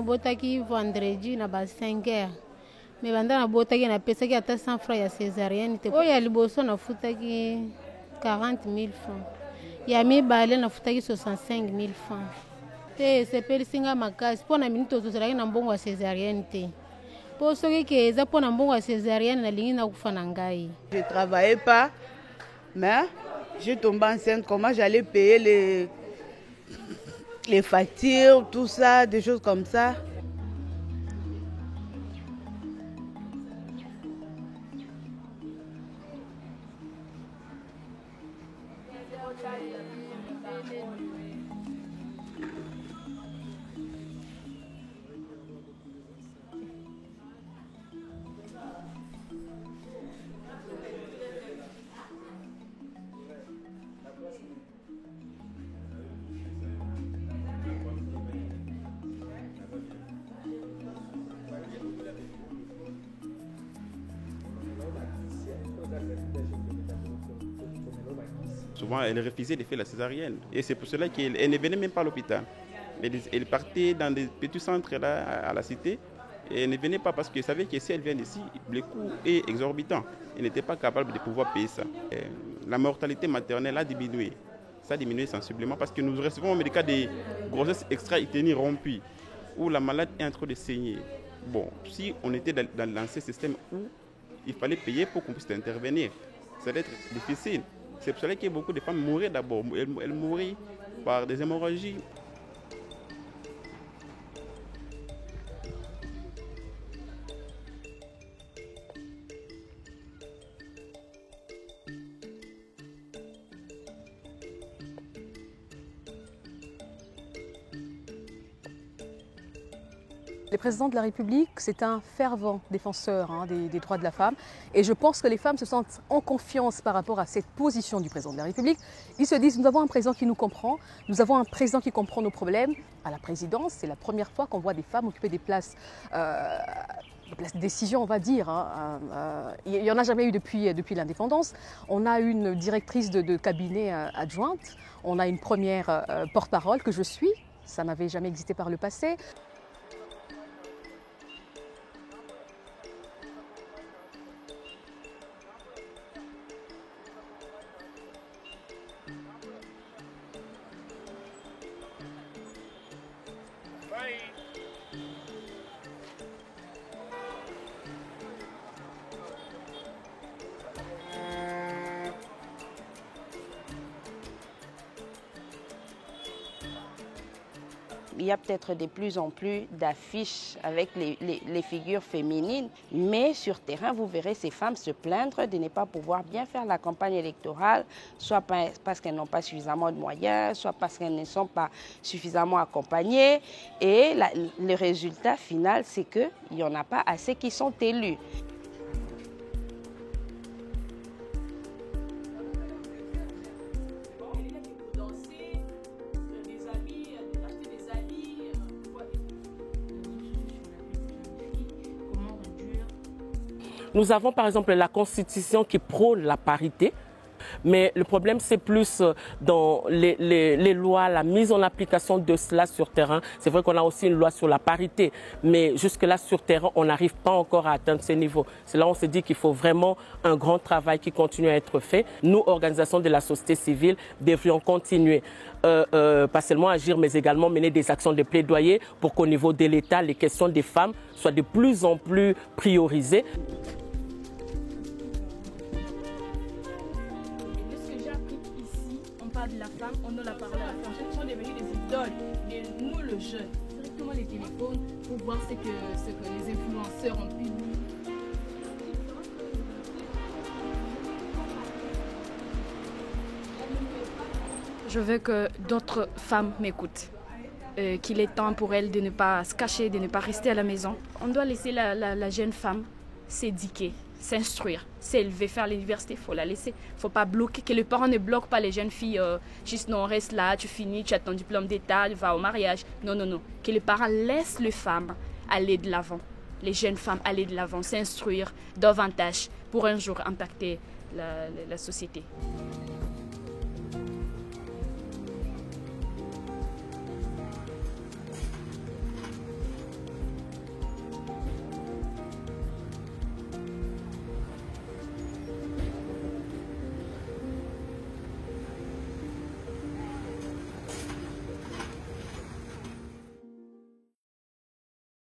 nabotaki vendredi na ba 5h. Mais banda nabotaki na pesaki ata 100 francs ya césarienne te. Oya liboso nafutaki 40 000 francs. Ya mibale nafutaki 65 000 francs. Te sepelisinga makasi pona minito tozalaki na mbongo ya césarienne te. Po soki ke eza pona mbongo ya césarienne na lingi na kufa na ngai. Je travaillais pas, mais j'ai tombé enceinte. Comment j'allais payer les factures, tout ça, des choses comme ça. Souvent, elle refusait de faire la césarienne. Et c'est pour cela qu'elle ne venait même pas à l'hôpital. Elle partait dans des petits centres là, à la cité. Et elle ne venait pas parce qu'elle savait que si elle vient ici, le coût est exorbitant. Elle n'était pas capable de pouvoir payer ça. Et la mortalité maternelle a diminué. Ça a diminué sensiblement parce que nous recevons des cas de grossesse extra-utérine rompue où la malade est en train de saigner. Bon, si on était dans l'ancien système où il fallait payer pour qu'on puisse intervenir, ça va être difficile. C'est pour cela que beaucoup de femmes mouraient d'abord. Elles mouraient par des hémorragies. Le président de la République, c'est un fervent défenseur des droits de la femme. Et je pense que les femmes se sentent en confiance par rapport à cette position du président de la République. Ils se disent, nous avons un président qui nous comprend, nous avons un président qui comprend nos problèmes. À la présidence, c'est la première fois qu'on voit des femmes occuper des places de décision, on va dire. Il n'y en a jamais eu depuis l'indépendance. On a une directrice de cabinet adjointe, on a une première porte-parole que je suis. Ça n'avait jamais existé par le passé. Il y a peut-être de plus en plus d'affiches avec les figures féminines, mais sur terrain, vous verrez ces femmes se plaindre de ne pas pouvoir bien faire la campagne électorale, soit parce qu'elles n'ont pas suffisamment de moyens, soit parce qu'elles ne sont pas suffisamment accompagnées. Et le résultat final, c'est qu'il n'y en a pas assez qui sont élus. Nous avons par exemple la Constitution qui prône la parité, mais le problème c'est plus dans les lois, la mise en application de cela sur terrain. C'est vrai qu'on a aussi une loi sur la parité, mais jusque-là sur terrain, on n'arrive pas encore à atteindre ce niveau. C'est là où on se dit qu'il faut vraiment un grand travail qui continue à être fait. Nous, organisations de la société civile, devrions continuer, pas seulement agir, mais également mener des actions de plaidoyer pour qu'au niveau de l'État, les questions des femmes soient de plus en plus priorisées. De la femme, on a la parole à la femme. Ce sont devenus des idoles. Et nous, le jeune, directement les téléphones pour voir ce que les influenceurs ont pu. Je veux que d'autres femmes m'écoutent. Qu'il est temps pour elles de ne pas se cacher, de ne pas rester à la maison. On doit laisser la jeune femme s'éduquer, s'instruire, s'élever, faire l'université, il faut la laisser. Il ne faut pas bloquer, que les parents ne bloquent pas les jeunes filles. Juste non, reste là, tu finis, tu as ton diplôme d'État, va au mariage. Non, non, non. Que les parents laissent les femmes aller de l'avant. Les jeunes femmes aller de l'avant, s'instruire davantage pour un jour impacter la société.